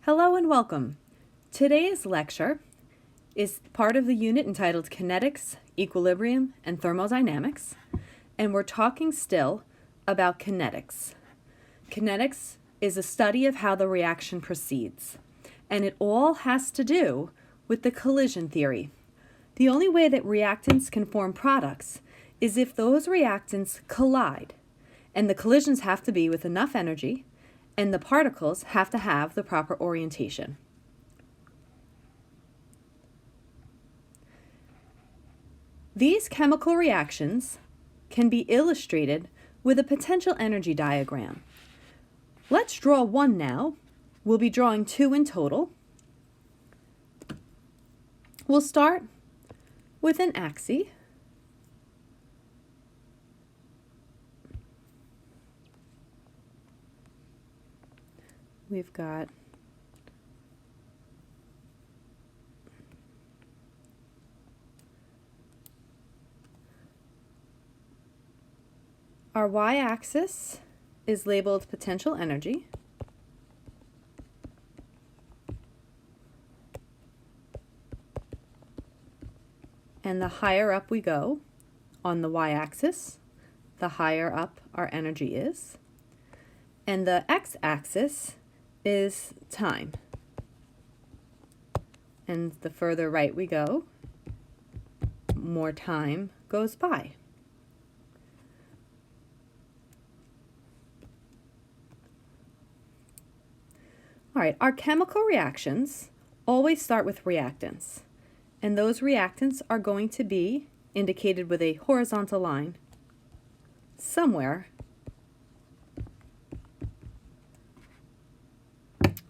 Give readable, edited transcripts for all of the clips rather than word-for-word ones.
Hello and welcome. Today's lecture is part of the unit entitled Kinetics, Equilibrium, and Thermodynamics, and we're talking still about kinetics. Kinetics is a study of how the reaction proceeds, and it all has to do with the collision theory. The only way that reactants can form products is if those reactants collide, and the collisions have to be with enough energy and the particles have to have the proper orientation. These chemical reactions can be illustrated with a potential energy diagram. Let's draw one now. We'll be drawing two in total. We'll start with an axis. We've got our y-axis is labeled potential energy. And the higher up we go on the y-axis, the higher up our energy is. And the x-axis is time. And the further right we go, more time goes by. All right, our chemical reactions always start with reactants. And those reactants are going to be indicated with a horizontal line somewhere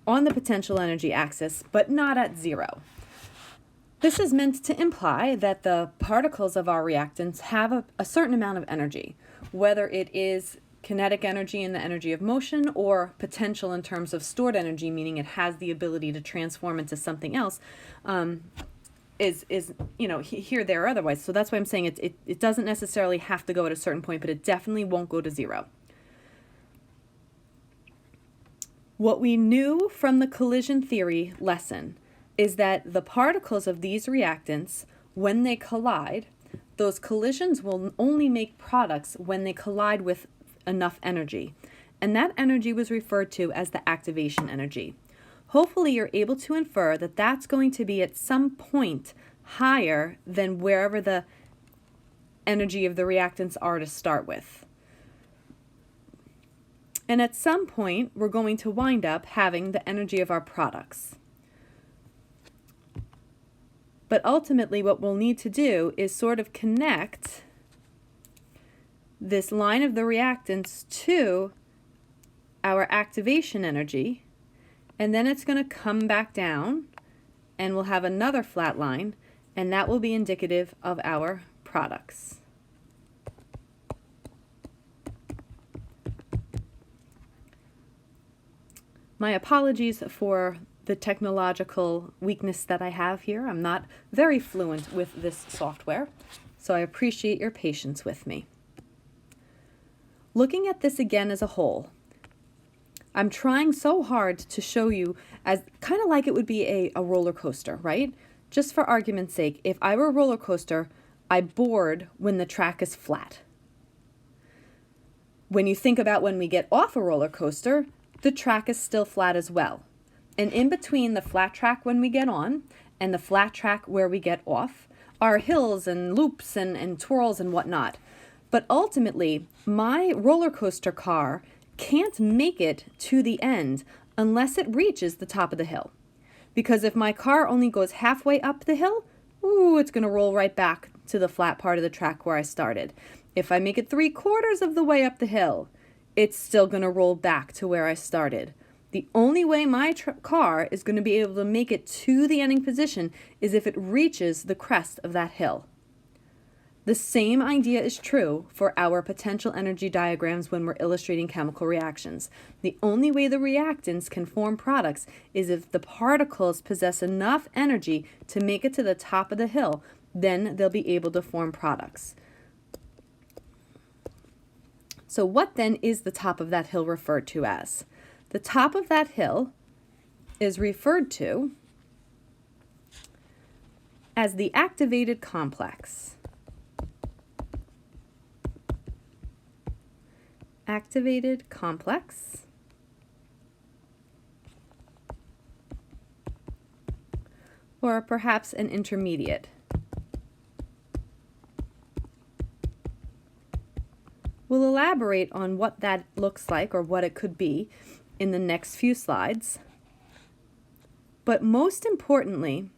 on the potential energy axis, but not at zero. This is meant to imply that the particles of our reactants have a certain amount of energy, whether it is kinetic energy in the energy of motion or potential in terms of stored energy, meaning it has the ability to transform into something else, is here, there, or otherwise. So that's why I'm saying it doesn't necessarily have to go at a certain point, but it definitely won't go to zero. What we knew from the collision theory lesson is that the particles of these reactants, when they collide, those collisions will only make products when they collide with enough energy. And that energy was referred to as the activation energy. Hopefully you're able to infer that that's going to be at some point higher than wherever the energy of the reactants are to start with. And at some point, we're going to wind up having the energy of our products. But ultimately, what we'll need to do is sort of connect this line of the reactants to our activation energy, and then it's going to come back down, and we'll have another flat line, and that will be indicative of our products. My apologies for the technological weakness that I have here. I'm not very fluent with this software, so I appreciate your patience with me. Looking at this again as a whole, I'm trying so hard to show you as kind of like it would be a roller coaster, right? Just for argument's sake, if I were a roller coaster, I board when the track is flat. When you think about when we get off a roller coaster, the track is still flat as well. And in between the flat track when we get on and the flat track where we get off are hills and loops and twirls and whatnot. But ultimately, my roller coaster car can't make it to the end unless it reaches the top of the hill. Because if my car only goes halfway up the hill, it's going to roll right back to the flat part of the track where I started. If I make it 3/4 of the way up the hill, it's still going to roll back to where I started. The only way my car is going to be able to make it to the ending position is if it reaches the crest of that hill. The same idea is true for our potential energy diagrams when we're illustrating chemical reactions. The only way the reactants can form products is if the particles possess enough energy to make it to the top of the hill, then they'll be able to form products. So what then is the top of that hill referred to as? The top of that hill is referred to as the activated complex. Activated complex. Or perhaps an intermediate. We'll elaborate on what that looks like or what it could be in the next few slides. But most importantly,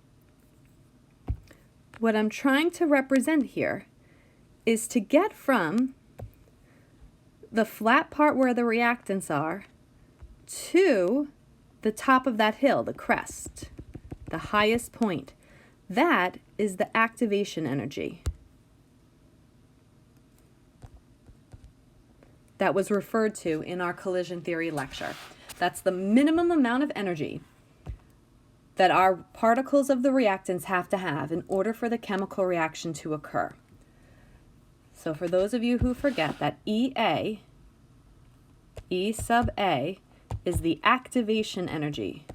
what I'm trying to represent here is to get from the flat part where the reactants are to the top of that hill, the crest, the highest point. That is the activation energy that was referred to in our collision theory lecture. That's the minimum amount of energy that our particles of the reactants have to have in order for the chemical reaction to occur. So for those of you who forget that EA, E sub A, is the activation energy.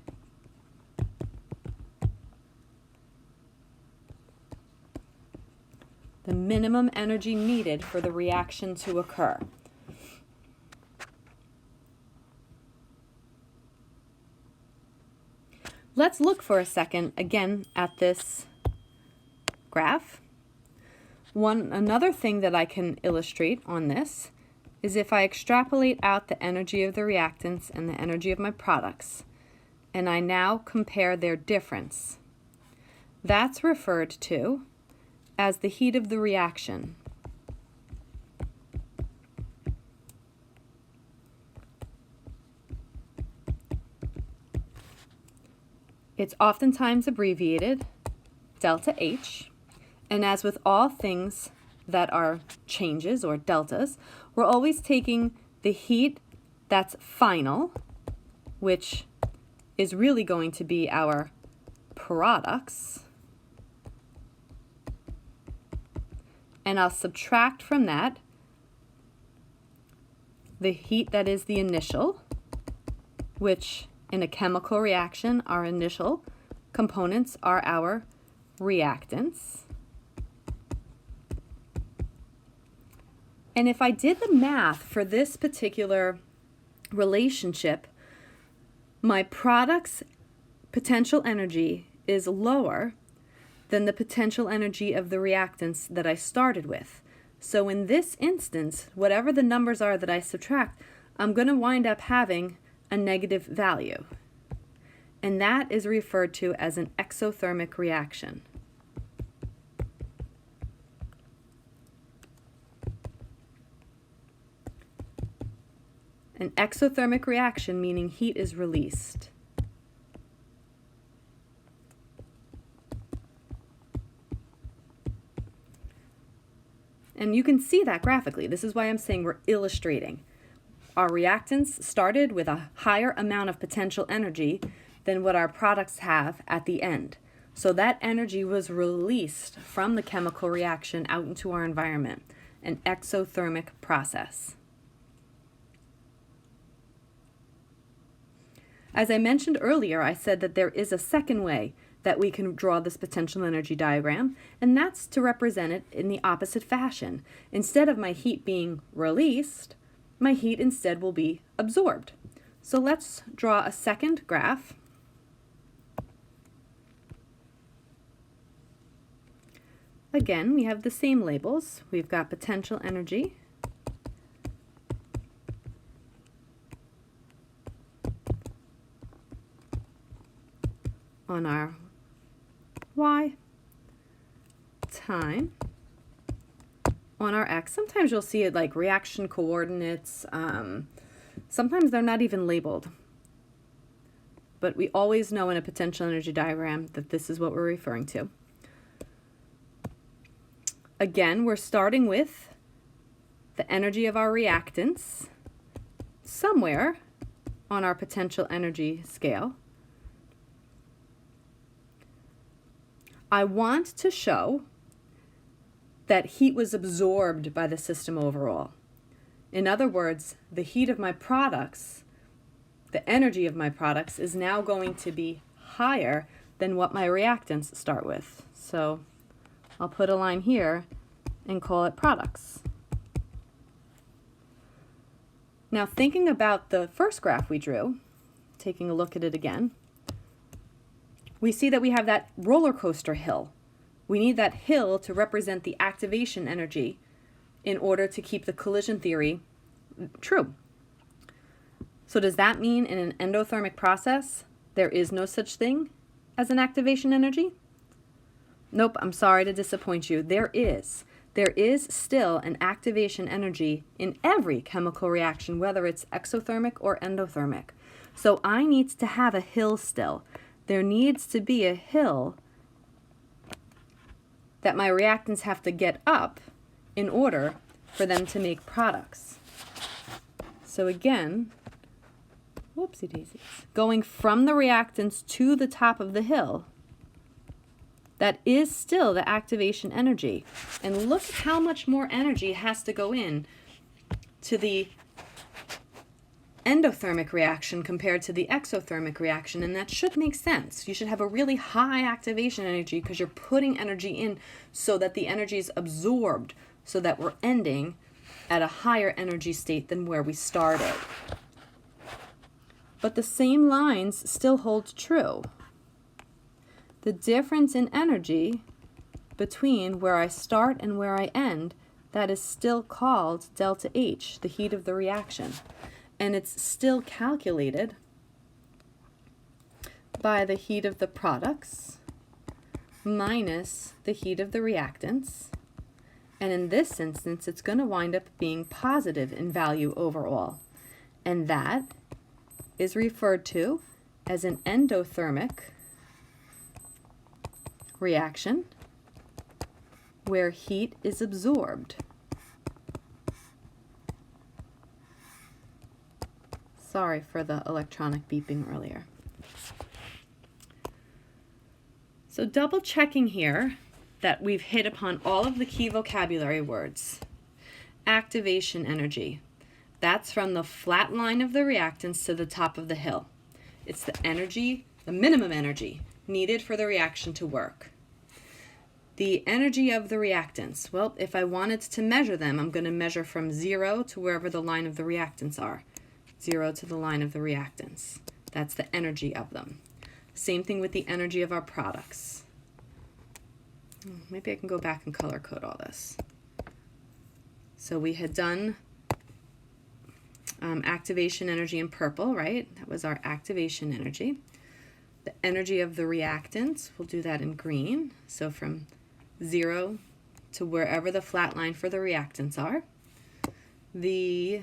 The minimum energy needed for the reaction to occur. Let's look for a second again at this graph. Another thing that I can illustrate on this is if I extrapolate out the energy of the reactants and the energy of my products, and I now compare their difference. That's referred to as the heat of the reaction. It's oftentimes abbreviated delta H, and as with all things that are changes or deltas, we're always taking the heat that's final, which is really going to be our products, and I'll subtract from that the heat that is the initial, which in a chemical reaction, our initial components are our reactants. And if I did the math for this particular relationship, my product's potential energy is lower than the potential energy of the reactants that I started with. So in this instance, whatever the numbers are that I subtract, I'm going to wind up having a negative value. And that is referred to as an exothermic reaction. An exothermic reaction meaning heat is released. And you can see that graphically. This is why I'm saying we're illustrating. Our reactants started with a higher amount of potential energy than what our products have at the end. So that energy was released from the chemical reaction out into our environment, an exothermic process. As I mentioned earlier, I said that there is a second way that we can draw this potential energy diagram, and that's to represent it in the opposite fashion. Instead of my heat being released, my heat instead will be absorbed. So let's draw a second graph. Again, we have the same labels. We've got potential energy, on our Y, time on our X. Sometimes you'll see it like reaction coordinates. Sometimes they're not even labeled. But we always know in a potential energy diagram that this is what we're referring to. Again, we're starting with the energy of our reactants somewhere on our potential energy scale. I want to show that heat was absorbed by the system overall. In other words, the heat of my products the energy of my products is now going to be higher than what my reactants start with. So I'll put a line here and call it products. Now thinking about the first graph we drew, taking a look at it again, we see that we have that roller coaster hill. We need that hill to represent the activation energy in order to keep the collision theory true. So does that mean in an endothermic process, there is no such thing as an activation energy? Nope, I'm sorry to disappoint you. There is. There is still an activation energy in every chemical reaction, whether it's exothermic or endothermic. So I need to have a hill still. There needs to be a hill that my reactants have to get up in order for them to make products. So again, whoopsie daisies, going from the reactants to the top of the hill, that is still the activation energy. And look at how much more energy has to go in to the endothermic reaction compared to the exothermic reaction, and that should make sense. You should have a really high activation energy because you're putting energy in so that the energy is absorbed, so that we're ending at a higher energy state than where we started. But the same lines still hold true. The difference in energy between where I start and where I end, that is still called delta H, the heat of the reaction. And it's still calculated by the heat of the products minus the heat of the reactants. And in this instance, it's going to wind up being positive in value overall. And that is referred to as an endothermic reaction where heat is absorbed. Sorry for the electronic beeping earlier. So double checking here that we've hit upon all of the key vocabulary words. Activation energy. That's from the flat line of the reactants to the top of the hill. It's the energy, the minimum energy needed for the reaction to work. The energy of the reactants. Well, if I wanted to measure them, I'm going to measure from 0 to wherever the line of the reactants are. 0 to the line of the reactants. That's the energy of them. Same thing with the energy of our products. Maybe I can go back and color code all this. So we had done activation energy in purple, right? That was our activation energy. The energy of the reactants, we'll do that in green. So from 0 to wherever the flat line for the reactants are. The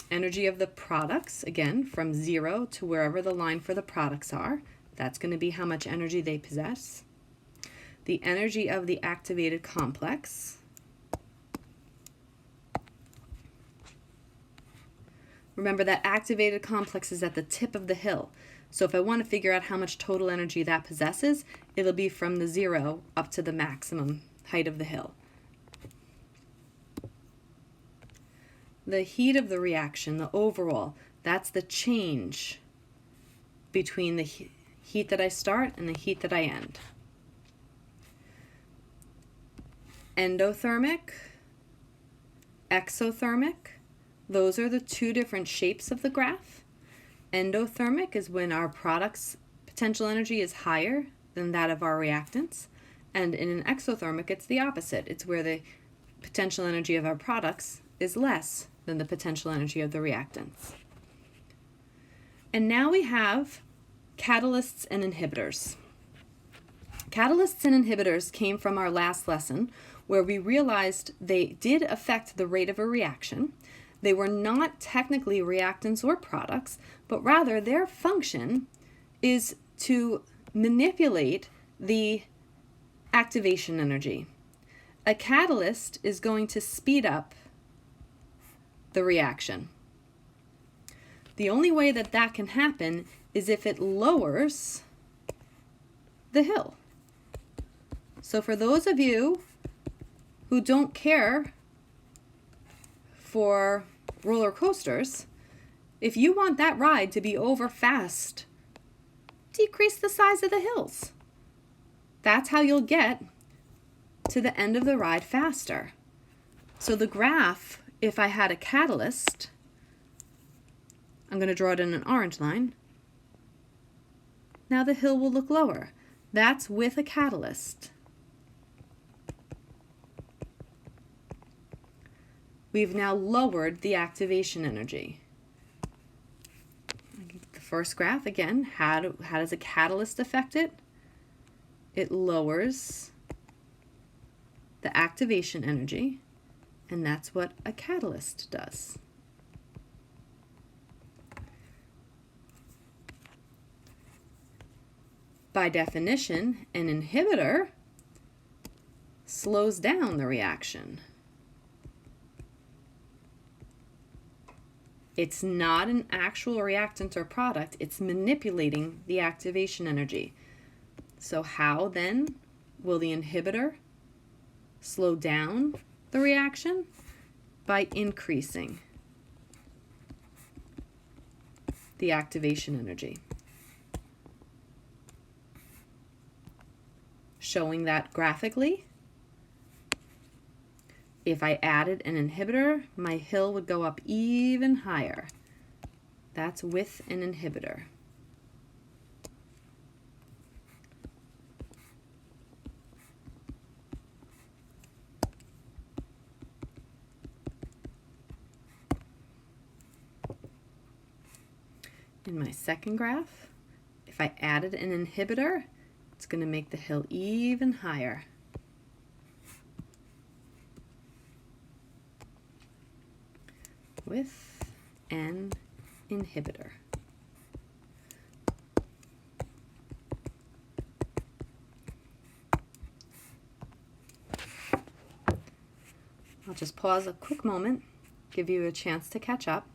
energy of the products, again, from 0 to wherever the line for the products are. That's going to be how much energy they possess. The energy of the activated complex. Remember that activated complex is at the tip of the hill. So if I want to figure out how much total energy that possesses, it'll be from the 0 up to the maximum height of the hill. The heat of the reaction, the overall, that's the change between the heat that I start and the heat that I end. Endothermic, exothermic, those are the two different shapes of the graph. Endothermic is when our product's potential energy is higher than that of our reactants. And in an exothermic, it's the opposite. It's where the potential energy of our products is less than the potential energy of the reactants. And now we have catalysts and inhibitors. Catalysts and inhibitors came from our last lesson where we realized they did affect the rate of a reaction. They were not technically reactants or products, but rather their function is to manipulate the activation energy. A catalyst is going to speed up the reaction. The only way that that can happen is if it lowers the hill. So for those of you who don't care for roller coasters, If you want that ride to be over fast, decrease the size of the hills. That's how you'll get to the end of the ride faster. So the graph, if I had a catalyst, I'm going to draw it in an orange line. Now the hill will look lower. That's with a catalyst. We've now lowered the activation energy. The first graph, again, how does a catalyst affect it? It lowers the activation energy, and that's what a catalyst does. By definition, an inhibitor slows down the reaction. It's not an actual reactant or product, it's manipulating the activation energy. So how then will the inhibitor slow down the reaction? By increasing the activation energy. Showing that graphically, if I added an inhibitor, my hill would go up even higher. That's with an inhibitor. In my second graph, if I added an inhibitor, it's going to make the hill even higher. With an inhibitor. I'll just pause a quick moment, give you a chance to catch up.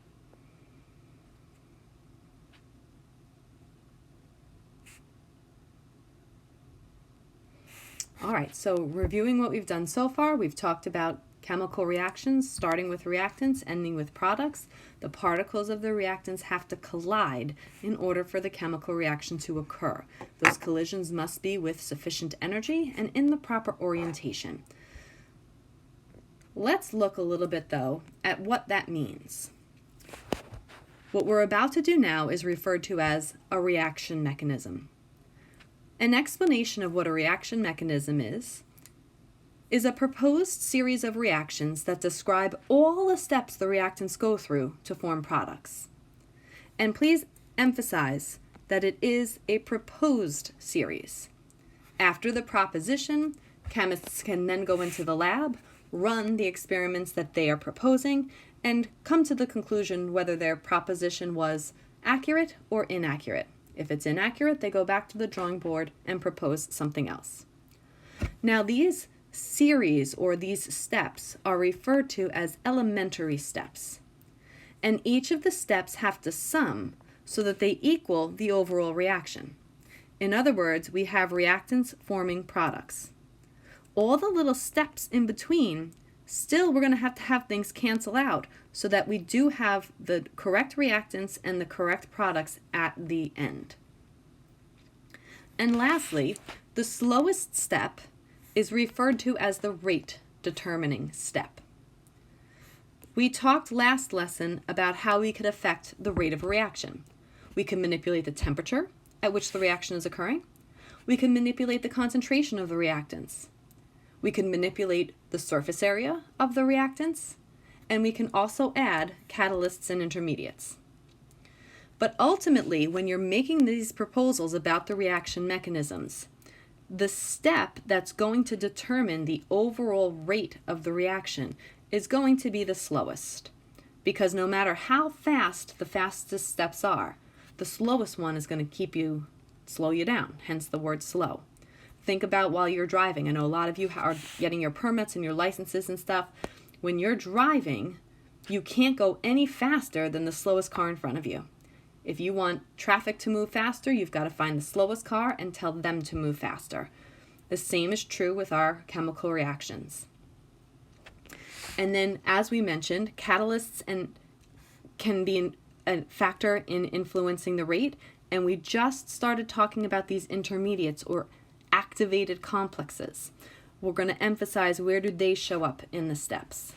All right, so reviewing what we've done so far, we've talked about chemical reactions, starting with reactants, ending with products. The particles of the reactants have to collide in order for the chemical reaction to occur. Those collisions must be with sufficient energy and in the proper orientation. Let's look a little bit, though, at what that means. What we're about to do now is referred to as a reaction mechanism. An explanation of what a reaction mechanism is a proposed series of reactions that describe all the steps the reactants go through to form products. And please emphasize that it is a proposed series. After the proposition, chemists can then go into the lab, run the experiments that they are proposing, and come to the conclusion whether their proposition was accurate or inaccurate. If it's inaccurate, they go back to the drawing board and propose something else. Now, these series or these steps are referred to as elementary steps. And each of the steps have to sum so that they equal the overall reaction. In other words, we have reactants forming products. All the little steps in between, still we're going to have things cancel out so that we do have the correct reactants and the correct products at the end. And lastly, the slowest step is referred to as the rate determining step. We talked last lesson about how we could affect the rate of a reaction. We can manipulate the temperature at which the reaction is occurring. We can manipulate the concentration of the reactants. We can manipulate the surface area of the reactants, and we can also add catalysts and intermediates. But ultimately, when you're making these proposals about the reaction mechanisms, the step that's going to determine the overall rate of the reaction is going to be the slowest. Because no matter how fast the fastest steps are, the slowest one is going to slow you down, hence the word slow. Think about while you're driving. I know a lot of you are getting your permits and your licenses and stuff. When you're driving, you can't go any faster than the slowest car in front of you. If you want traffic to move faster, you've got to find the slowest car and tell them to move faster. The same is true with our chemical reactions. And then, as we mentioned, catalysts can be a factor in influencing the rate, and we just started talking about these intermediates or activated complexes. We're going to emphasize where do they show up in the steps.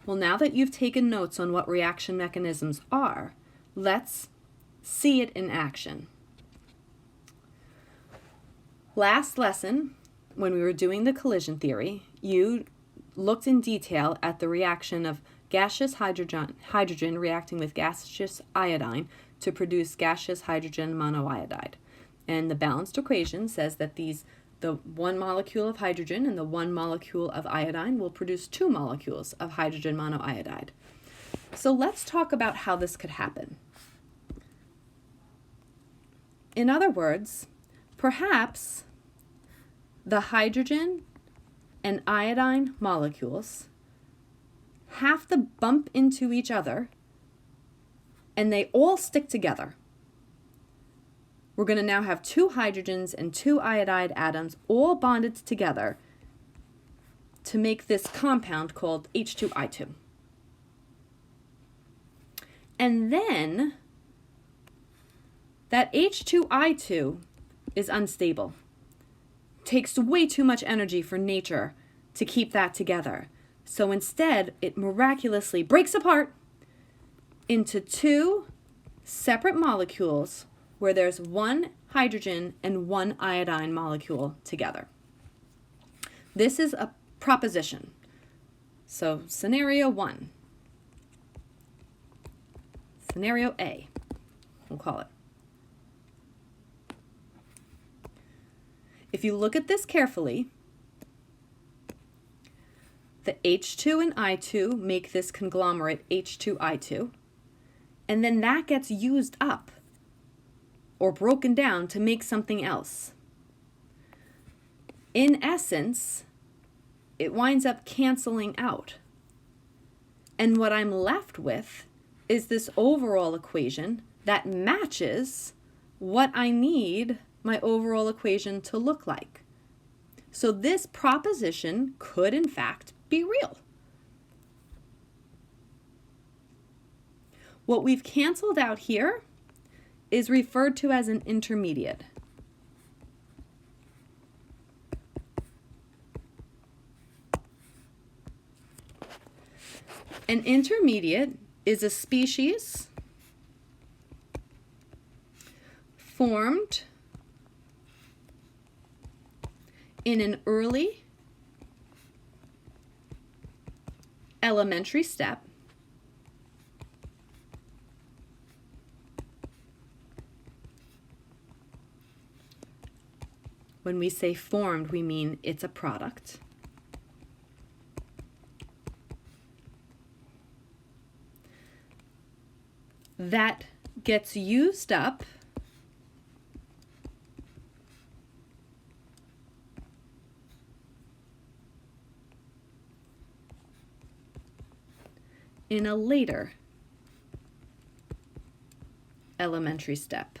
Well, now that you've taken notes on what reaction mechanisms are, let's see it in action. Last lesson, when we were doing the collision theory, you looked in detail at the reaction of gaseous hydrogen reacting with gaseous iodine to produce gaseous hydrogen monoiodide. And the balanced equation says that the one molecule of hydrogen and the one molecule of iodine will produce 2 molecules of hydrogen monoiodide. So let's talk about how this could happen. In other words, perhaps the hydrogen and iodine molecules have to bump into each other and they all stick together. We're going to now have 2 hydrogens and 2 iodide atoms all bonded together to make this compound called H2I2. And then that H2I2 is unstable. Takes way too much energy for nature to keep that together. So instead, it miraculously breaks apart into 2 separate molecules where there's 1 hydrogen and 1 iodine molecule together. This is a proposition. So scenario 1. Scenario A, we'll call it. If you look at this carefully, the H2 and I2 make this conglomerate H2I2, and then that gets used up or broken down to make something else. In essence, it winds up canceling out. And what I'm left with is this overall equation that matches what I need my overall equation to look like. So this proposition could in fact be real. What we've canceled out here is referred to as an intermediate. An intermediate is a species formed in an early elementary step when we say formed, we mean it's a product. That gets used up in a later elementary step.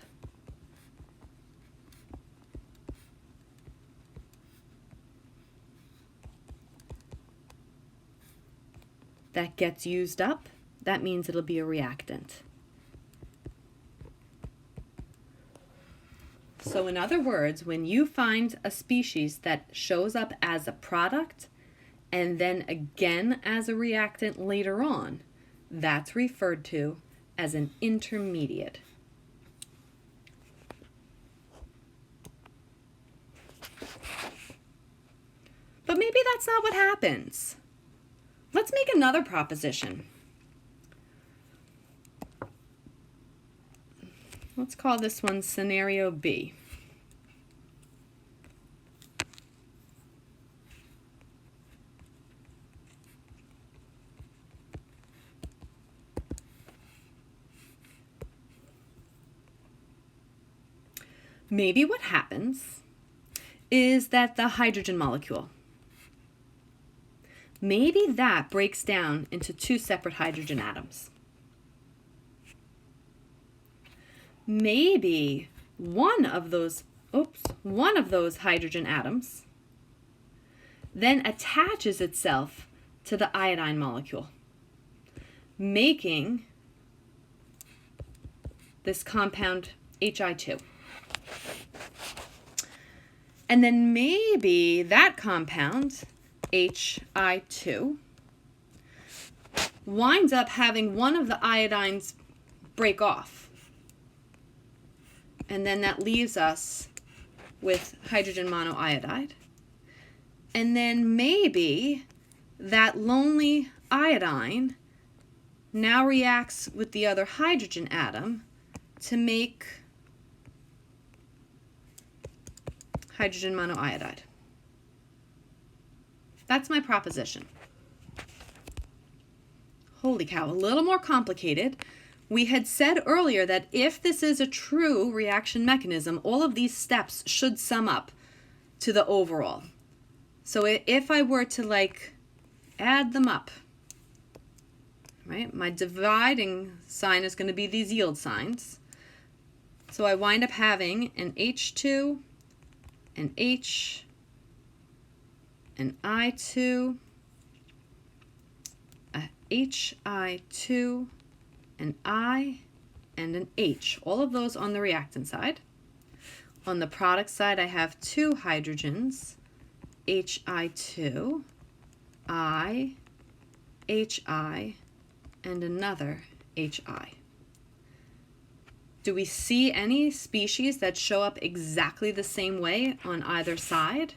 That gets used up, that means it'll be a reactant. So in other words, when you find a species that shows up as a product and then again as a reactant later on, that's referred to as an intermediate. But maybe that's not what happens. Let's make another proposition. Let's call this one scenario B. Maybe what happens is that the hydrogen molecule, maybe that breaks down into 2 separate hydrogen atoms. Maybe one of those hydrogen atoms then attaches itself to the iodine molecule, making this compound Hi2. And then maybe that compound, Hi2, winds up having one of the iodines break off. And then that leaves us with hydrogen monoiodide. And then maybe that lonely iodine now reacts with the other hydrogen atom to make hydrogen monoiodide. That's my proposition. Holy cow, a little more complicated. We had said earlier that if this is a true reaction mechanism, all of these steps should sum up to the overall. So if I were to add them up, right, my dividing sign is going to be these yield signs. So I wind up having an H2, an H, an I2, a HI2, an I, and an H. All of those on the reactant side. On the product side, I have two hydrogens, Hi2, I, Hi, and another Hi. Do we see any species that show up exactly the same way on either side?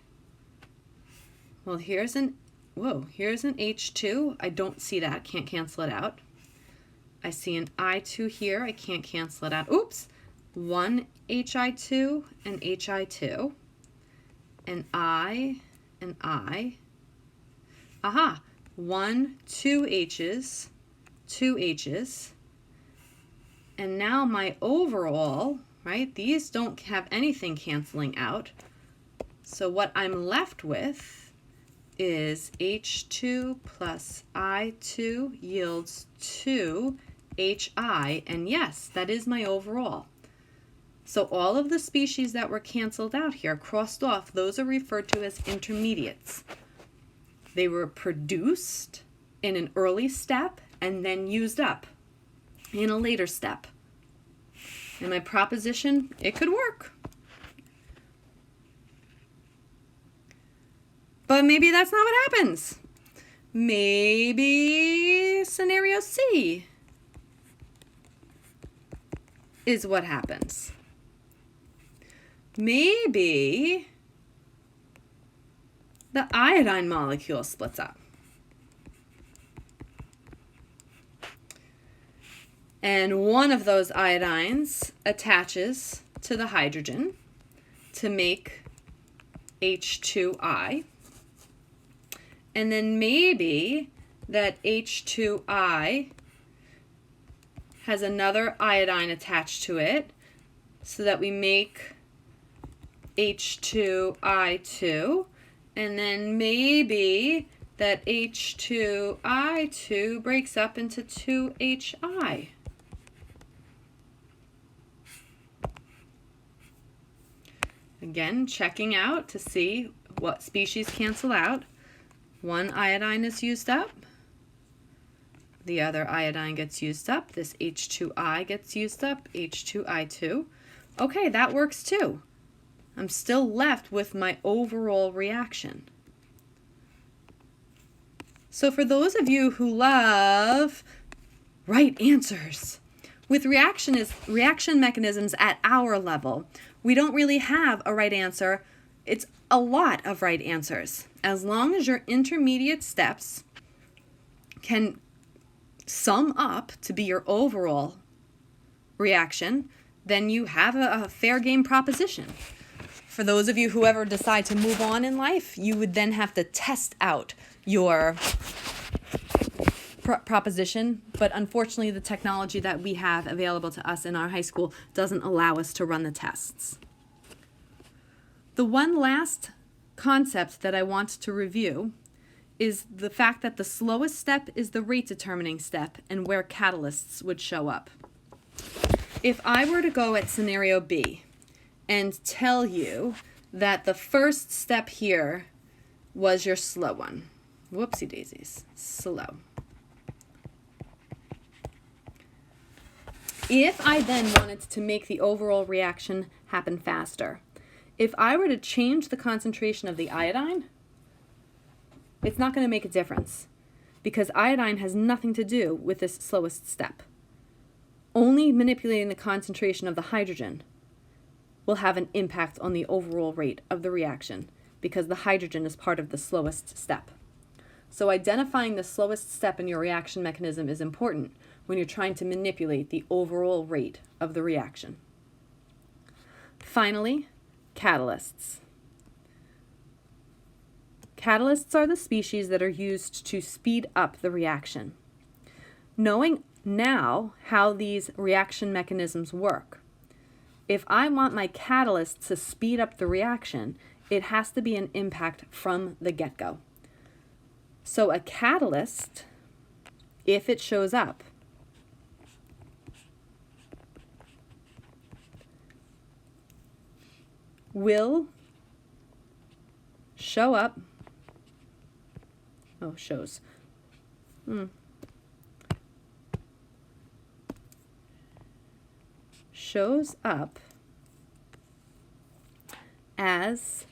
Well, here's an H2. I don't see that, can't cancel it out. I see an I2 here, I can't cancel it out. Oops, one Hi2 and Hi2, an I and I. Aha, two H's, and now my overall, right, these don't have anything canceling out. So what I'm left with is H2 plus I2 yields 2 Hi, and yes, that is my overall. So all of the species that were canceled out here, crossed off, those are referred to as intermediates. They were produced in an early step and then used up in a later step. And my proposition, it could work. But maybe that's not what happens. Maybe scenario C is what happens. Maybe the iodine molecule splits up. And one of those iodines attaches to the hydrogen to make H2I. And then maybe that H2I has another iodine attached to it so that we make H2I2. And then maybe that H2I2 breaks up into 2HI. Again, checking out to see what species cancel out. One iodine is used up. The other iodine gets used up. This H2I gets used up. H2I2. Okay, that works too. I'm still left with my overall reaction. So for those of you who love right answers, with reaction mechanisms at our level, we don't really have a right answer. It's a lot of right answers. As long as your intermediate steps can sum up to be your overall reaction, then you have a fair game proposition. For those of you who ever decide to move on in life, you would then have to test out your proposition, but unfortunately the technology that we have available to us in our high school doesn't allow us to run the tests. The one last concept that I want to review is the fact that the slowest step is the rate determining step and where catalysts would show up. If I were to go at scenario B and tell you that the first step here was your slow one, whoopsie daisies, slow. If I then wanted to make the overall reaction happen faster, if I were to change the concentration of the iodine, it's not going to make a difference because iodine has nothing to do with this slowest step. Only manipulating the concentration of the hydrogen will have an impact on the overall rate of the reaction because the hydrogen is part of the slowest step. So identifying the slowest step in your reaction mechanism is important when you're trying to manipulate the overall rate of the reaction. Finally, catalysts. Catalysts are the species that are used to speed up the reaction. Knowing now how these reaction mechanisms work, if I want my catalyst to speed up the reaction, it has to be an impact from the get-go. So a catalyst, if it shows up, will show up, shows up as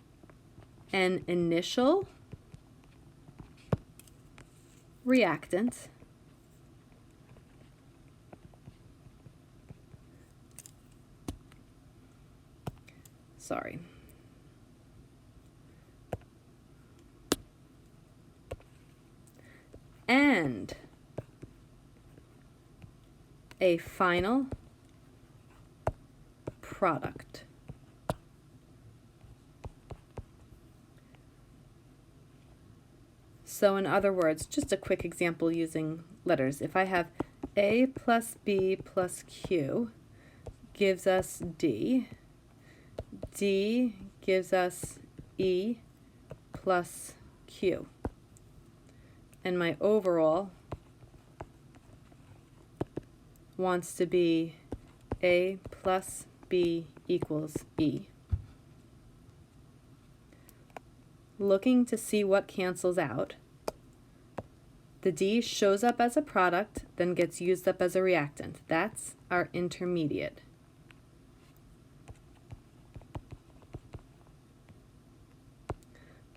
an initial reactant and a final product. So in other words, just a quick example using letters. If I have A plus B plus Q gives us D, D gives us E plus Q, and my overall wants to be A plus B equals E. Looking to see what cancels out, the D shows up as a product, then gets used up as a reactant. That's our intermediate.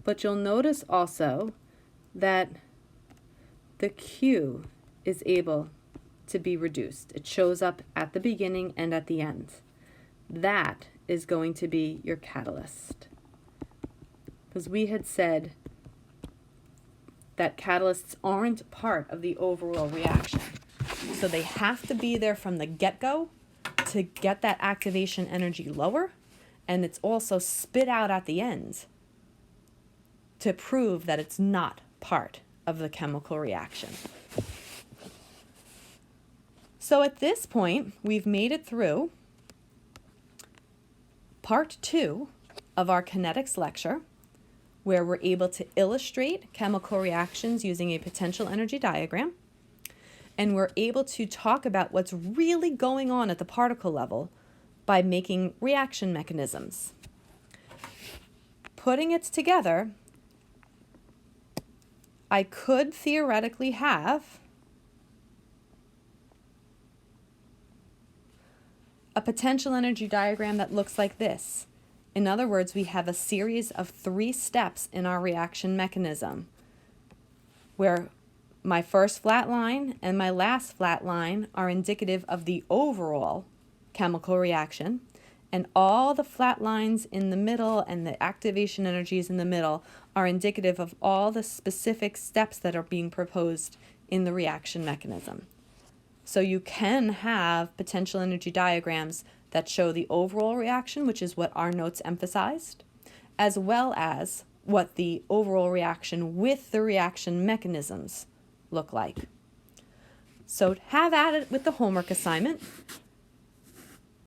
But you'll notice also that the Q is able to be reduced. It shows up at the beginning and at the end. That is going to be your catalyst. Because we had said that catalysts aren't part of the overall reaction. So they have to be there from the get-go to get that activation energy lower, and it's also spit out at the end to prove that it's not part of the chemical reaction. So at this point, we've made it through part 2 of our kinetics lecture, where we're able to illustrate chemical reactions using a potential energy diagram, and we're able to talk about what's really going on at the particle level by making reaction mechanisms. Putting it together, I could theoretically have a potential energy diagram that looks like this. In other words, we have a series of 3 steps in our reaction mechanism, where my first flat line and my last flat line are indicative of the overall chemical reaction, and all the flat lines in the middle and the activation energies in the middle are indicative of all the specific steps that are being proposed in the reaction mechanism. So you can have potential energy diagrams that show the overall reaction, which is what our notes emphasized, as well as what the overall reaction with the reaction mechanisms look like. So have at it with the homework assignment.